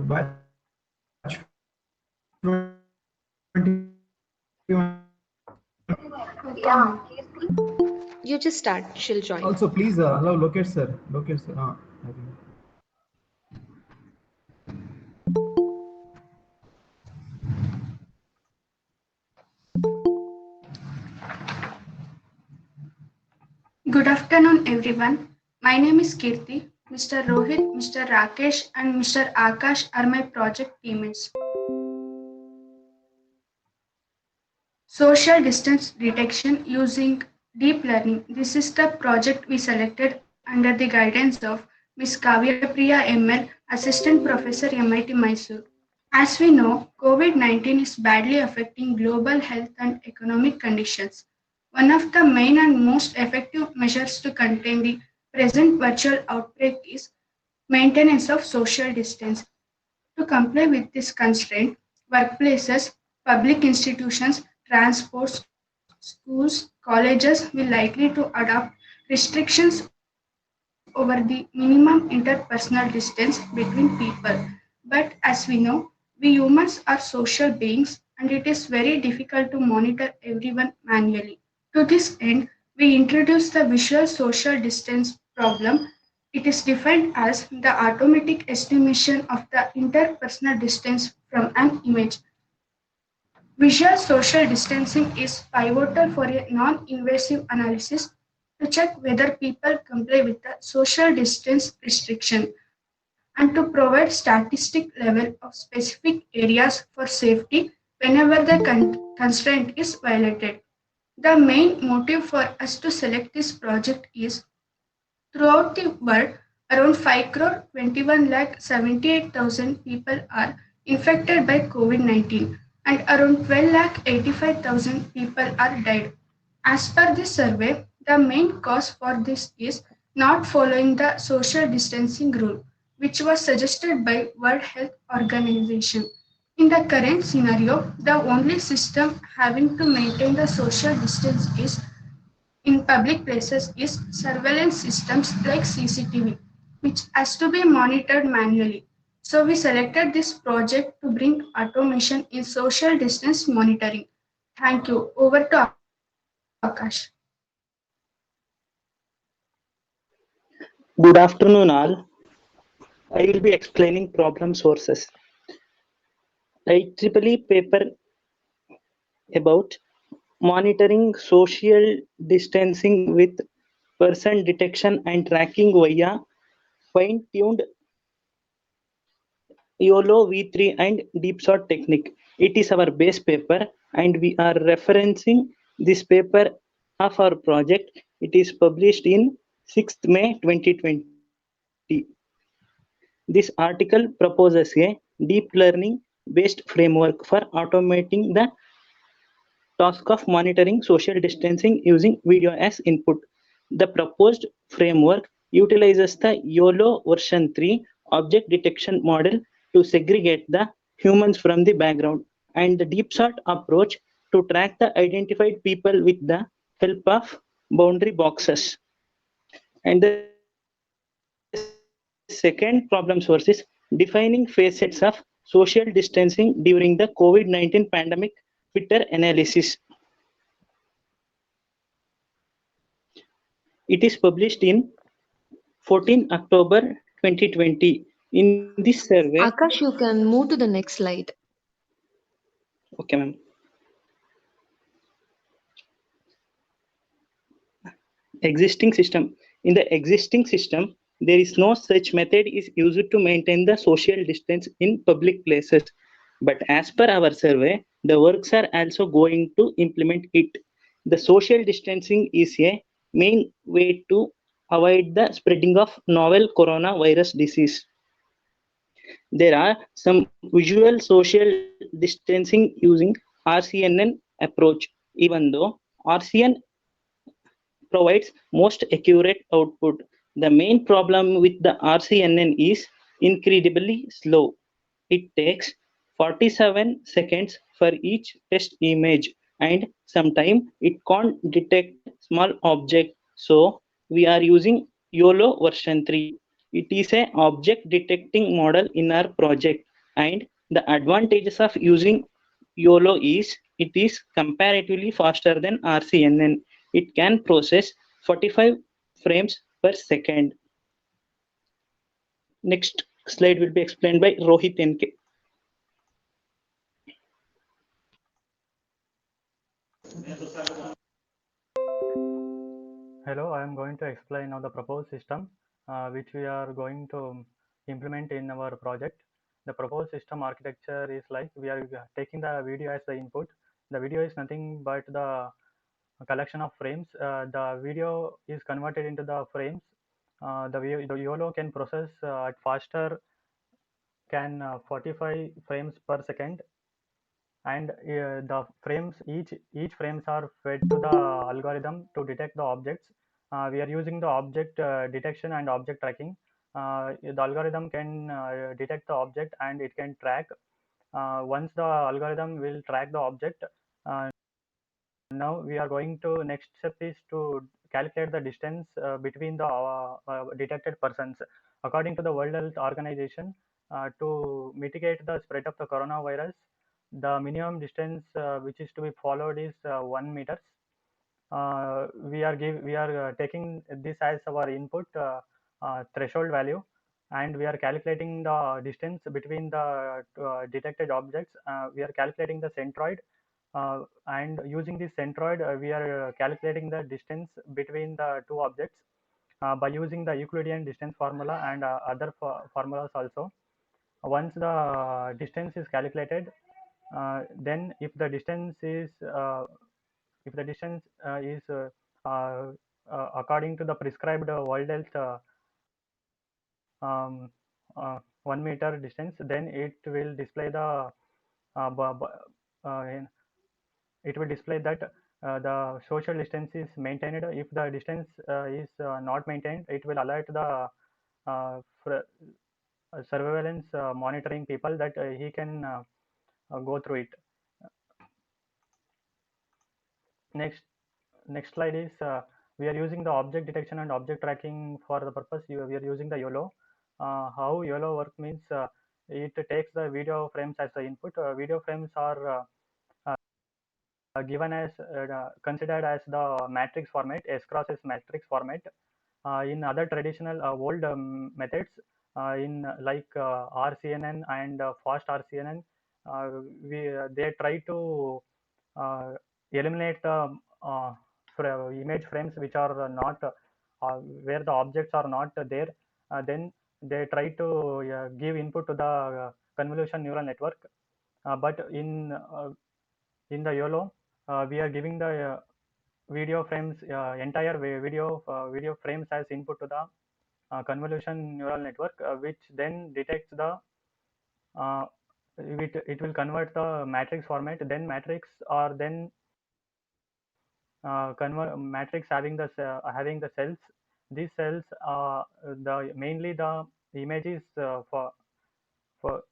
batch 21. Yeah. You just start. She'll join. Also, please allow Lokesh sir. Lokesh sir. I think. Good afternoon, everyone. My name is Kirti. Mr. Rohit, Mr. Rakesh, and Mr. Akash are my project teammates. Social distance detection using deep learning. This is the project we selected under the guidance of Ms. Kavya Priya ML, Assistant Professor MIT Mysore. As we know, COVID-19 is badly affecting global health and economic conditions. One of the main and most effective measures to contain the present virtual outbreak is maintenance of social distance. To comply with this constraint, workplaces, public institutions, transports, schools, colleges will likely to adopt restrictions over the minimum interpersonal distance between people. But as we know, we humans are social beings and it is very difficult to monitor everyone manually. To this end, we introduce the visual social distance problem. It is defined as the automatic estimation of the interpersonal distance from an image. Visual social distancing is pivotal for a non-invasive analysis to check whether people comply with the social distance restriction and to provide statistic level of specific areas for safety whenever the constraint is violated. The main motive for us to select this project is throughout the world, around 5 crore 21 lakh 78,000 people are infected by COVID-19 and around 12 lakh 85,000 people are died. As per this survey, the main cause for this is not following the social distancing rule, which was suggested by World Health Organization. In the current scenario, the only system having to maintain the social distance is in public places is surveillance systems like CCTV, which has to be monitored manually. So we selected this project to bring automation in social distance monitoring. Thank you. Over to Akash. Good afternoon, all. I will be explaining problem sources. IEEE paper about monitoring social distancing with person detection and tracking via fine-tuned YOLO V3 and DeepSort technique. It is our base paper and we are referencing this paper of our project. It is published in 6th May 2020. This article proposes a deep learning based framework for automating the task of monitoring social distancing using video as input. The proposed framework utilizes the YOLO version 3 object detection model to segregate the humans from the background and the DeepSort approach to track the identified people with the help of boundary boxes. And the second problem source is defining facets of social distancing during the COVID-19 pandemic Twitter analysis. It is published in 14 October 2020. In this survey, Akash, you can move to the next slide. okay, ma'am. Existing system. In the existing system, there is no such method is used to maintain the social distance in public places. But as per our survey, the works are also going to implement it. The social distancing is a main way to avoid the spreading of novel coronavirus disease. There are some visual social distancing using RCNN approach, even though RCN provides most accurate output. The main problem with the RCNN is incredibly slow. It takes 47 seconds for each test image and sometimes it can't detect small object. So we are using YOLO version 3. It is an object detecting model in our project. And the advantages of using YOLO is it is comparatively faster than RCNN. It can process 45 frames per second. Next slide will be explained by Rohit NK. Hello, I am going to explain now the proposed system which we are going to implement in our project. The proposed system architecture is like we are taking the video as the input. The video is nothing but the collection of frames. The video is converted into the frames. The YOLO can process at faster 45 frames per second, and the frames each frames are fed to the algorithm to detect the objects. We are using the object detection and object tracking. The algorithm can detect the object and it can track. Once the algorithm will track the object, now we are going to next step is to calculate the distance between the detected persons. According to the World Health Organization, to mitigate the spread of the coronavirus, the minimum distance which is to be followed is 1 meters. We are taking this as our input threshold value, and we are calculating the distance between the detected objects. We are calculating the centroid, and using this centroid, we are calculating the distance between the two objects by using the Euclidean distance formula and other formulas also. Once the distance is calculated, then if the distance is according to the prescribed World Health um, 1 meter distance, then it will display the it will display that the social distance is maintained. If the distance is not maintained, it will alert the surveillance monitoring people that he can go through it. Next slide is we are using the object detection and object tracking for the purpose. We are using the YOLO. How YOLO work means it takes the video frames as the input. Video frames are given as considered as the matrix format, S cross S matrix format. In other traditional old methods, in like RCNN and fast RCNN, they try to eliminate the image frames which are not where the objects are not there. Then they try to give input to the convolution neural network. But in the YOLO, we are giving the video frames, entire video frames as input to the convolution neural network, which then detects the it will convert the matrix format. Then matrix are then convert matrix having the cells. These cells the mainly the images for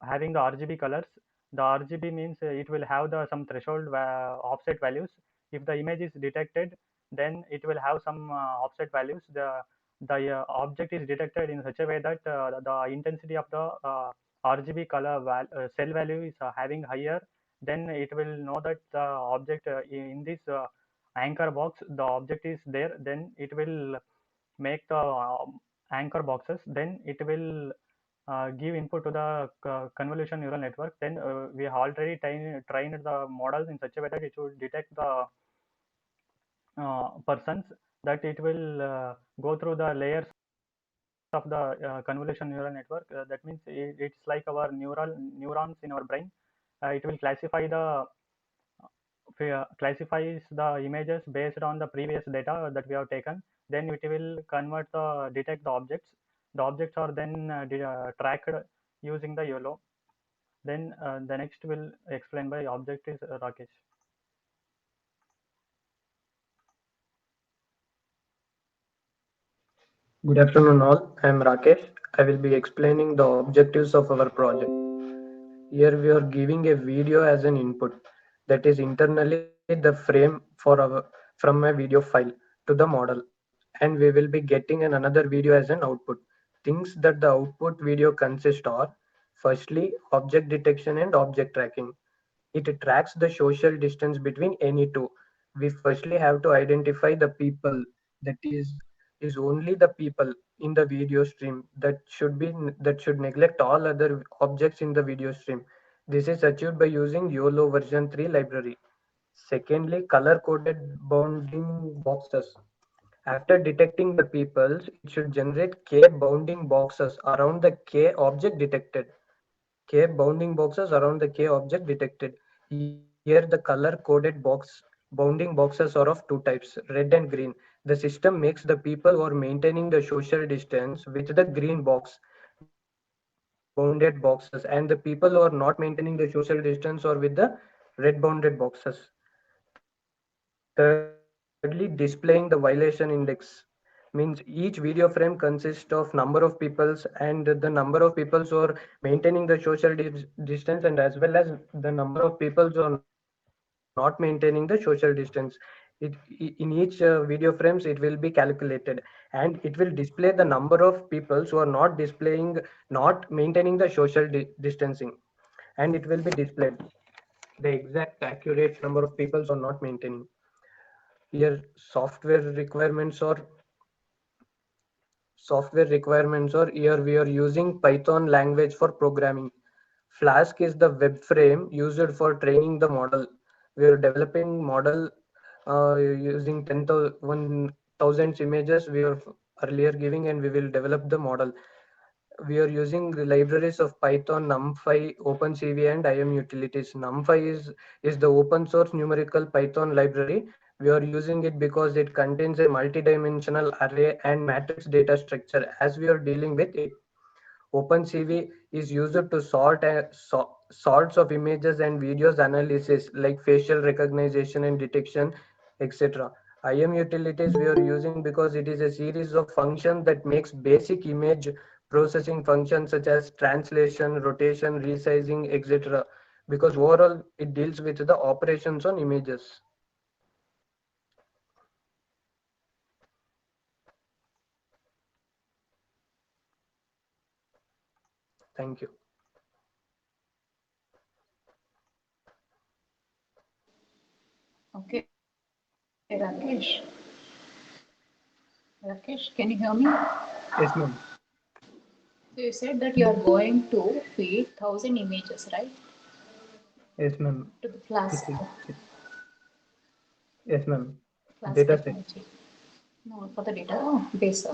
having the RGB colors. The RGB means it will have the some threshold offset values. If the image is detected, then it will have some offset values. The object is detected in such a way that the intensity of the RGB color cell value is having higher. Then it will know that the object in this anchor box, the object is there. Then it will make the anchor boxes. Then it will give input to the convolution neural network. Then we have already trained the models in such a way that it should detect the persons, that it will go through the layers of the convolution neural network. That means it's like our neurons in our brain. It will classifies the images based on the previous data that we have taken. Then it will detect the objects. The objects are then tracked using the YOLO. Then the next will explain by object is Rakesh. Good afternoon all. I am Rakesh. I will be explaining the objectives of our project. Here we are giving a video as an input, that is internally the frame from a video file to the model, and we will be getting another video as an output. Things that the output video consists are Firstly, object detection and object tracking. It tracks the social distance between any two. We firstly have to identify the people, that is only the people in the video stream, that should neglect all other objects in the video stream. This is achieved by using YOLO version 3 library. Secondly, color coded bounding boxes. After detecting the peoples, it should generate k bounding boxes around the k object detected. K bounding boxes around the K object detected. Here the color coded bounding boxes are of two types, red and green. The system makes the people who are maintaining the social distance with the green bounded boxes, and the people who are not maintaining the social distance or with the red bounded boxes. Thirdly, displaying the violation index means each video frame consists of number of peoples, and the number of peoples who are maintaining the social distance, and as well as the number of peoples who are not maintaining the social distance. In each video frames, it will be calculated, and it will display the number of peoples who are not maintaining the social distancing, and it will be displayed the exact accurate number of peoples who are not maintaining. Here, software requirements are, here we are using Python language for programming. Flask is the web frame used for training the model. We are developing model using 10,000 images we are earlier giving, and we will develop the model. We are using the libraries of Python, NumPy, OpenCV, and IMutilities. NumPy is the open source numerical Python library. We are using it because it contains a multidimensional array and matrix data structure as we are dealing with it. OpenCV is used to sorts of images and videos analysis like facial recognition and detection, etc. IM utilities we are using because it is a series of functions that makes basic image processing functions such as translation, rotation, resizing, etc. Because overall it deals with the operations on images. Thank you. Okay, Rakesh. Rakesh, can you hear me? Yes, ma'am. So you said that you are going to feed 1,000 images, right? Yes, ma'am. To the Flask, Yes, ma'am. Flask Data set. technology. No, for the data base.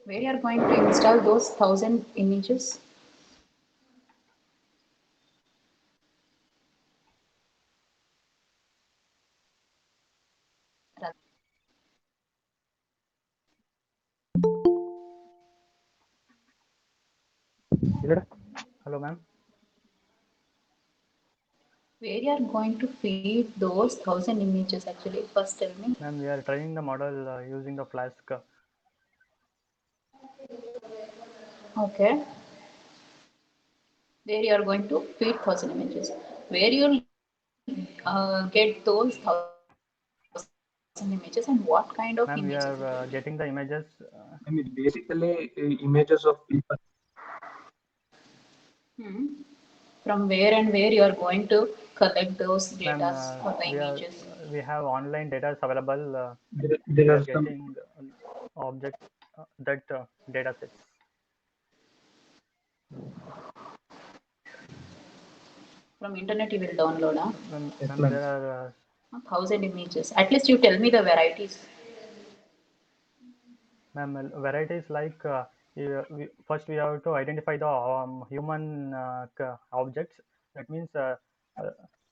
Where you are going to install those 1,000 images? Hello, ma'am. Where you are going to feed those 1,000 images actually? First tell me. Ma'am, we are training the model using the Flask. Okay. Where you are going to feed 1,000 images. Where you'll get those 1,000 images and what kind of images Ma'am, it we will are be? getting the images. I mean, basically images of people. Hmm. From where and where you are going to collect those Ma'am, data for the images? we have online data available. There We are are some. getting object that data sets. From internet you will download, huh? Yes, Ma'am, ma'am. there are 1,000 images. At least you tell me the varieties. ma'am, varieties like first we have to identify the human objects. That means uh,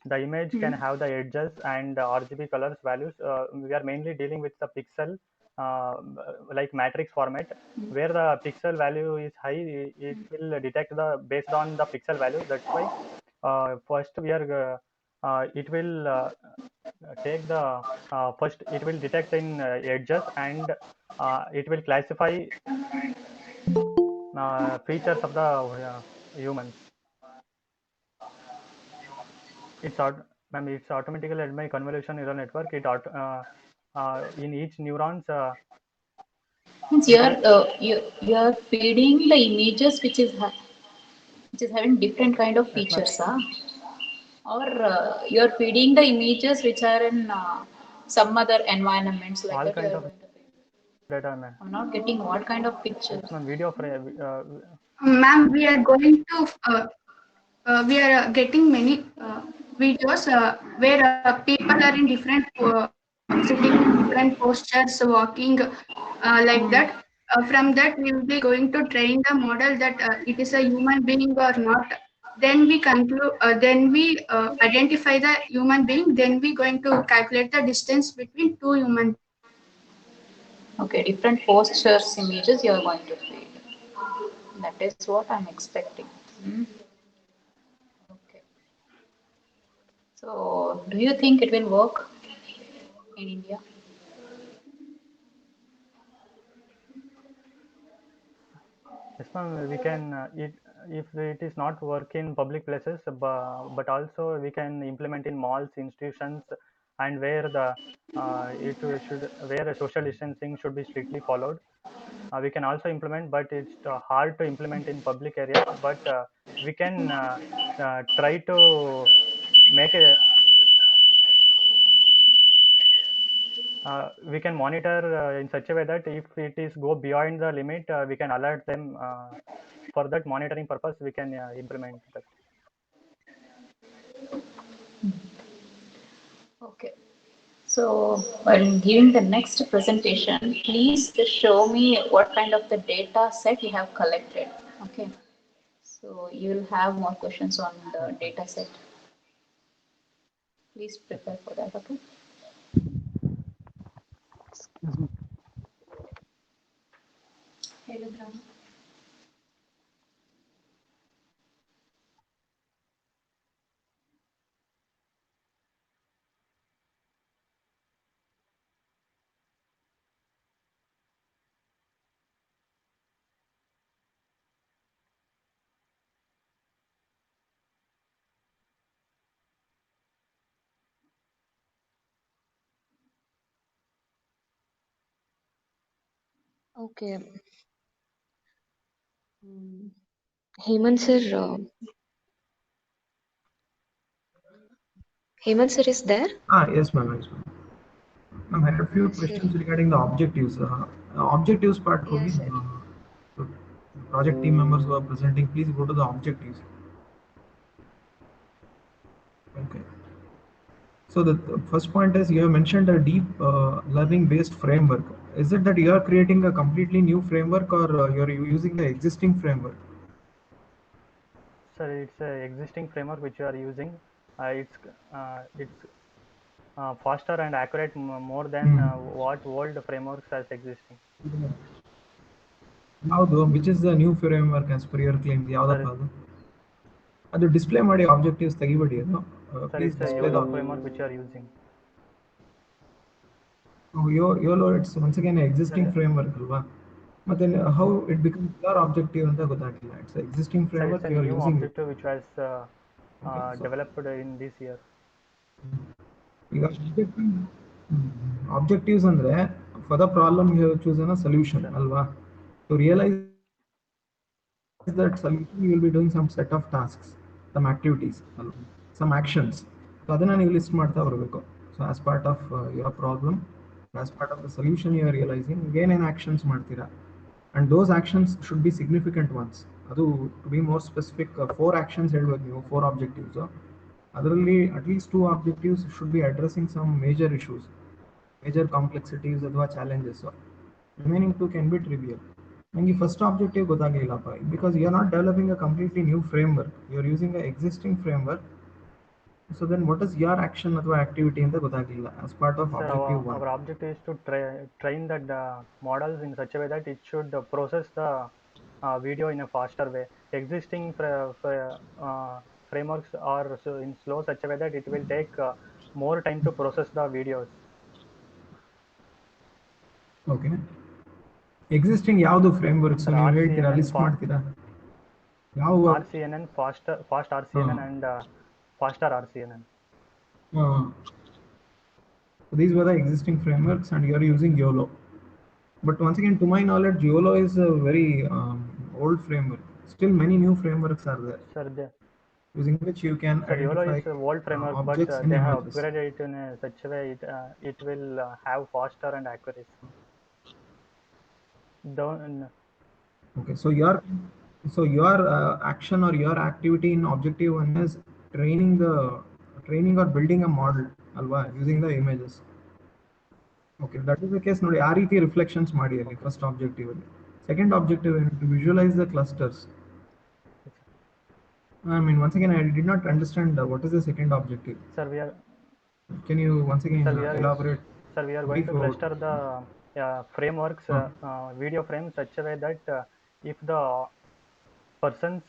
the image can have the edges and RGB colors values. We are mainly dealing with the pixel like matrix format. Where the pixel value is high, it will detect the based on the pixel value. That's why first we are it will take the first it will detect in edges, and it will classify features of the humans. Ma'am, it's automatically led by convolution neural network. In each neurons Means you're feeding the images which is having different kind of Yes, ma'am. features, or you're feeding the images which are in some other environments like All that. kinds You're of going to feed. data, ma'am. I'm not getting what kind of Yes, pictures. ma'am. Video frame. Ma'am, we are getting many videos where people are in different sitting in different postures, walking like Hmm. that. From that, we will be going to train the model that it is a human being or not. Then we conclude. Then we identify the human being. Then we going to calculate the distance between two human. Okay, different postures images you're going to feed. That is what I'm expecting. Hmm. Okay. So, do you think it will work in India? Yes, ma'am. We can it if it is not work in public places, but also we can implement in malls, institutions, and where the it should where a social distancing should be strictly followed. We can also implement, but it's hard to implement in public areas. But we can try to make a we can monitor in such a way that if it is go beyond the limit, we can alert them. For that monitoring purpose, we can implement that. Okay. So while giving the next presentation, please show me what kind of the data set you have collected. Okay. So you'll have more questions on Yes, the ma'am. data set. Please Yes, prepare ma'am. for that. Okay. Hey, Rudra. Okay. Mm, Hemant sir, Hemant sir is there? Yes, ma'am. Yes, ma'am. Ma'am, I had a few Yes, sir. questions regarding the objectives. Objectives part, could Yes, we, sir. the project team members who are presenting, please go to the objectives. Okay. So the first point is you have mentioned a deep learning-based framework. Is it that you are creating a completely new framework, or you are using the existing framework? So it's a existing framework which you are using. It's faster and accurate more than Hmm. what old frameworks as existing. ಯಾವುದು which is the new framework as per your claims? Sir, ಯಾವ್ದಪ್ಪ ಅದು? ಅದು display ಮಾಡಿ objectives ತೆಗಿಬೇಡಿ ಅದು. sir, Please it's a display the YOLO framework objectives. which you are using. Oh, YOLO, it's once again an existing Sir, framework ಅಲ್ವಾ? ಮತ್ತೆ how it becomes your objective ಅಂತ ಗೊತ್ತಾಗಿಲ್ಲ. It's an existing sir, it's framework, a you are new using it. objective which was Okay, so developed in this year. ಈಗ objectives ಅಂದ್ರೆ for the problem you have chosen a solution Sure. ಅಲ್ವಾ? To realize that solution you will be doing some set of tasks, some activities, some actions. So ಅದನ್ನ ನೀವು list ಮಾಡ್ತಾ ಬರಬೇಕು. So as part of your problem, as part of the solution you are realizing ಏನೇನು actions ಮಾಡ್ತೀರಾ, and those actions should be significant ones. ಅದು to be more specific, 4 actions ಹೇಳ್ಬೇಕು ನೀವು, 4 objectives. ಅದರಲ್ಲಿ at least 2 objectives should be addressing some major issues, major complexities ಅಥವಾ challenges. Remaining 2 can be trivial. ನಂಗೆ first objective ಗೊತ್ತಾಗಲಿಲ್ಲಪ್ಪ, because you are not developing a completely new framework, you are using a existing framework. So then what is your action ಅಥವಾ activity ಅಂತ ಗೊತ್ತಾಗಲಿಲ್ಲ as part of Sir, objective 1. our objective is to train the models in such a way that it should process the video in a faster way. Existing frameworks are so in slow such a way that it will take more time to process the videos. Okay, existing ಯಾವುದು ಫ್ರೇಮ್ವರ್ಕ್ಸ್ Sir, ನೀವು ಹೇಳ್ತೀರಾ, RCNN, list ಮಾಡ್ತೀರಾ? ಯಾವ RCNN, fast RCNN, and faster RCNN. these were the existing frameworks and you are using YOLO. But once again, to my knowledge, YOLO is a very old framework. Still, many new frameworks are there Sir, using which you can YOLO identify is a old framework, but objects in they have images. upgraded it in such a way it will have faster and accuracy. Okay, so your action or your activity in objective one is training or building a model, alva, using the images. Okay, that is the case. ನೋಡಿ ಆ ರೀತಿ reflections ಮಾಡಿ ಅಲ್ಲಿ first objective ಅಲ್ಲಿ. Second objective ಏನು to visualize the clusters. I mean, once again, I did not understand what is the second objective. Sir, we are. Can you once again elaborate? Sir, we are going to cluster the frameworks, video frames such a way that if the persons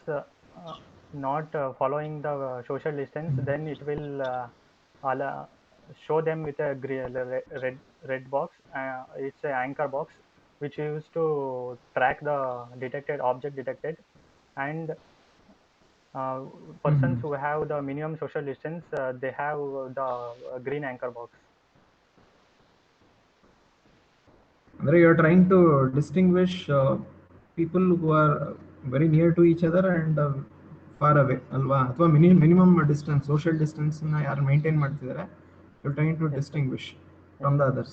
not following the social distance, then it will show them with a red box. It's an anchor box which is used to track the object detected, and persons who have the minimum social distance, they have the green anchor box. You are trying to distinguish people who are very near to each other and far away, alva, ಅಥವಾ minimum distance, social distance na yaru maintain ಮಾಡ್ತಿದ್ದಾರೆ. You are trying to distinguish from the others.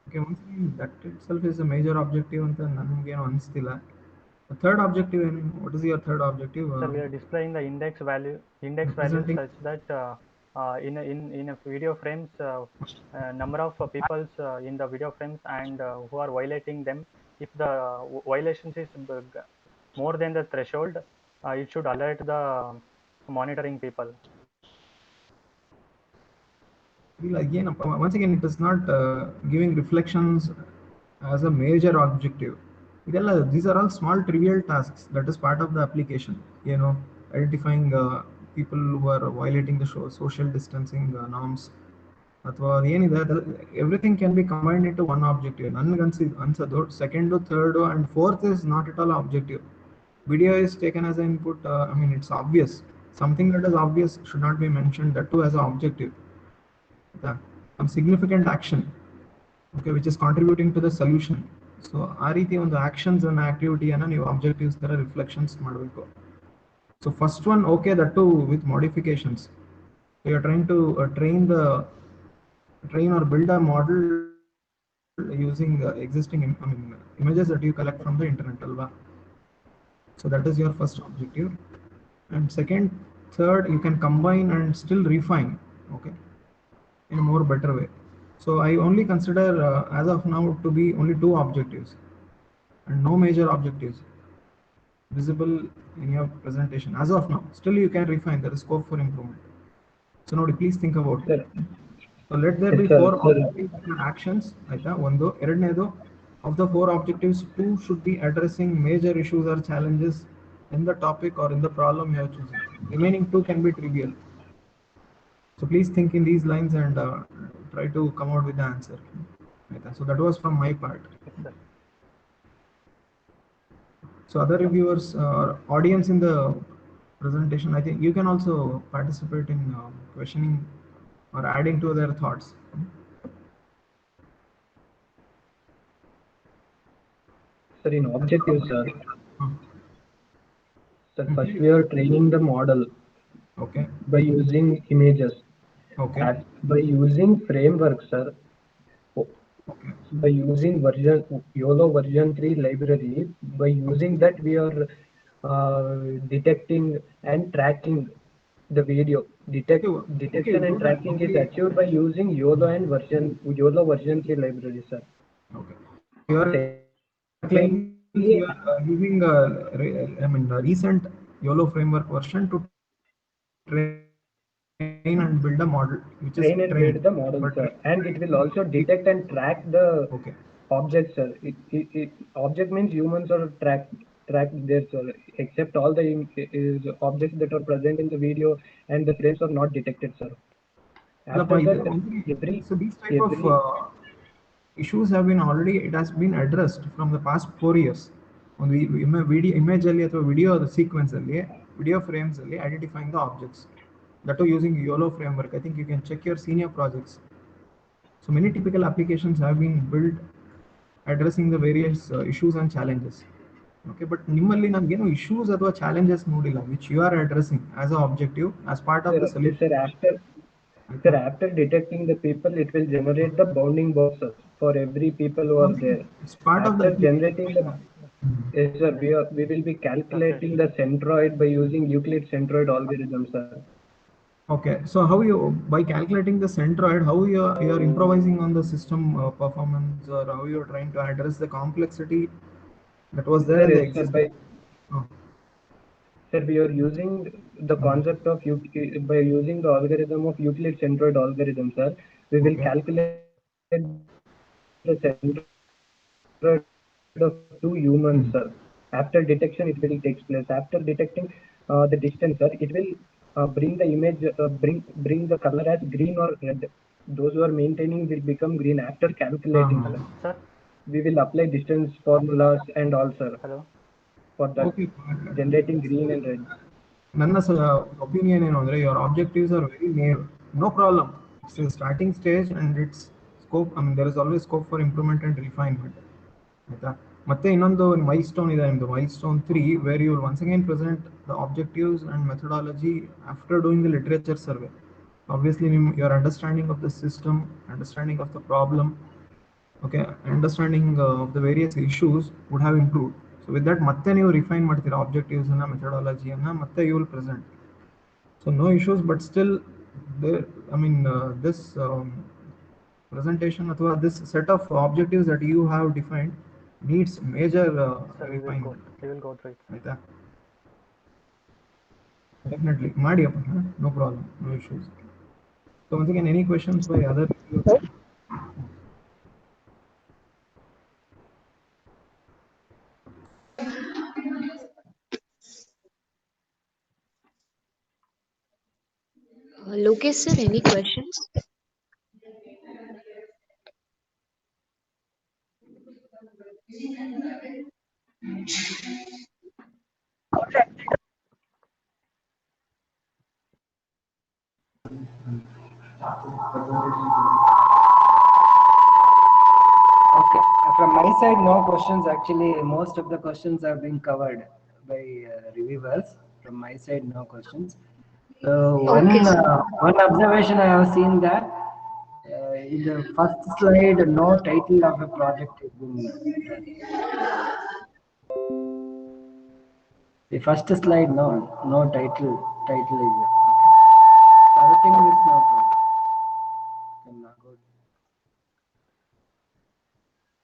Okay, once again, that itself is a major objective ಅಂತ ನನಗೇನು ಅನಿಸ್ತಿಲ್ಲ. The third objective, what is your third objective? Sir, we are displaying the index values such that in a video frames, number of people in the video frames and who are violating them. If the violations is more than the threshold, it should alert the monitoring people. Again, once again, it is not giving reflections as a major objective. These are all small trivial tasks that is part of the application, identifying people who are violating the social distancing norms, everything can be combined into one objective. Second, third and fourth is not at all objective. Video is taken as an input. I mean, it's obvious. Something that is obvious should not be mentioned, that too as an objective. Some significant action, okay, which is contributing to the solution. So ಆ ರೀತಿ ಒಂದು actions and ಆಕ್ಟಿವಿಟಿಯನ್ನು ನೀವು objectives ತರ reflections ಮಾಡಬೇಕು. So first one, okay, that too with modifications. You are trying to train or build a model using existing images that you collect from the internet, alva. So that is your first objective. And second, third, you can combine and still refine, okay, in a more better way. So I only consider as of now to be only two objectives and no major objectives visible in your presentation as of now. Still you can refine, there is scope for improvement. So now please think about it. So let there be four actions. One, ಎರಡನೇದು, of the four objectives, two should be addressing major issues or challenges in the topic or in the problem you are choosing. Remaining two can be trivial. So please think in these lines and try to come out with the answer. So that was from my part. So other reviewers or audience in the presentation, I think you can also participate in questioning or adding to their thoughts. Sir, in objectives, sir. So first we are training the model. Okay. By using images. Okay. By using framework, sir. Okay. By using YOLO version 3 library, by using that we are detecting and tracking the video. Detection and tracking is achieved by using YOLO version 3 library, sir. Okay. You are using a recent YOLO framework version to train and build a model, which train is and build the model, sir. And it will also detect and track the objects, sir. It object means humans are tracked there, sir. Except all the objects that are present in the video and the frames are not detected, sir. After that, so these type of issues have been already, it has been addressed from the past 4 years. On the image alli ಅಥವಾ video sequence alli, video frames alli identifying the objects. That too using YOLO framework. I think you can check your senior projects. So many typical applications have been built addressing the various issues and challenges. Okay, but ನಿಮ್ಮಲ್ಲಿ ನನಗೇನು issues ಅಥವಾ challenges ನೋಡಿಲ್ಲ which you are addressing as an objective as part of the solution. Sir, after detecting the people, it will generate the bounding boxes for every people who are there. It's part of After the generating the yes, sir, we will be calculating the centroid by using Euclid centroid algorithm, sir. Okay, so how you by calculating the centroid, how you are improvising on the system performance, or how you are trying to address the complexity that was there in the Sir, existing. Sir, we are using the concept of by using the algorithm of Euclid centroid algorithm, sir. We will calculate the centroid of two humans, sir. After detection, it will take place. After detecting the distance, sir, it will bring the image, bring the color as green or red. Those who are maintaining will become green after calculating. Sir? We will apply distance formulas and all, sir. Hello? For that, generating green and red. ನನ್ನ opinion ಏನು ಅಂದರೆ your objectives are very near. No problem. It's a starting stage and it's scope. I mean, there is always scope for improvement and refinement. ಆಯ್ತಾ? ಮತ್ತೆ ಇನ್ನೊಂದು milestone ಇದೆ ನಿಮ್ಮದು milestone 3 where you will once again present the objectives and methodology after doing the literature survey. Obviously, your understanding of the system, understanding of the problem, okay, understanding of the various issues would have improved. So with that, ಮತ್ತೆ ನೀವು refine ಮಾಡ್ತೀರಾ objectives ಅನ್ನ methodology-ಅನ್ನ ಮತ್ತೆ you will present. So no issues, but still, this presentation ಅಥವಾ this set of objectives that you have defined needs major refinement. We will go through it. ಆಯ್ತಾ? Definitely ಮಾಡಿಯಪ್ಪ, no problem, no issues. So once again, any questions by other? Lokesh sir, any questions? Okay, from my side, no questions. Actually, most of the questions have been covered by reviewers. From my side, no questions. So Okay, one observation I have seen that in the first slide, no title of a project has been done. The first slide, no title is there. Okay. Everything is no problem. Can now go.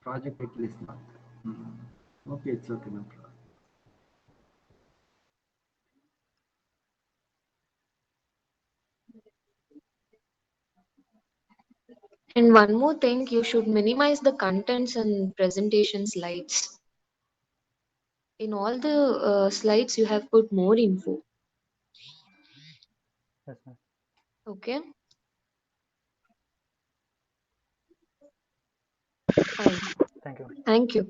Project title is not. Okay, it's okay, no problem. And one more thing, you should minimize the contents and presentation slides. In all the slides, you have put more info. Yes, ma'am. Okay. Fine. Thank you. Thank you.